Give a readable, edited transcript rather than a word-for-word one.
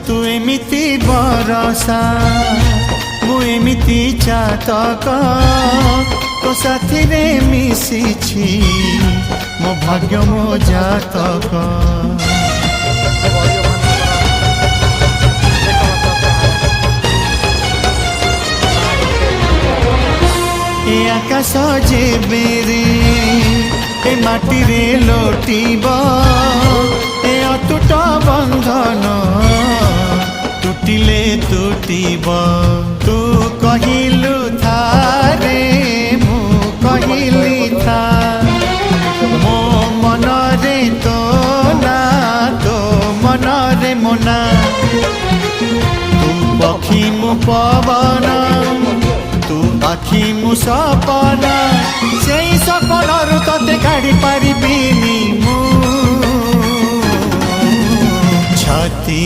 तू एमिति बरसा मु एमिति चातक तो साथी रे मिशिछि मो भाग्य मो जातक। ए आकाश जेबे रे ए माटी रे लोटिब ए अटूट बंधन टूटिले टूटिब। तू कहिलु थारे मु कहिली था मो मन रे तो ना तो मन रे मोना। तू पक्षी मु पवन तू आखि मु सपना से सपन तते काढ़ी पारिबिनी मु छाती।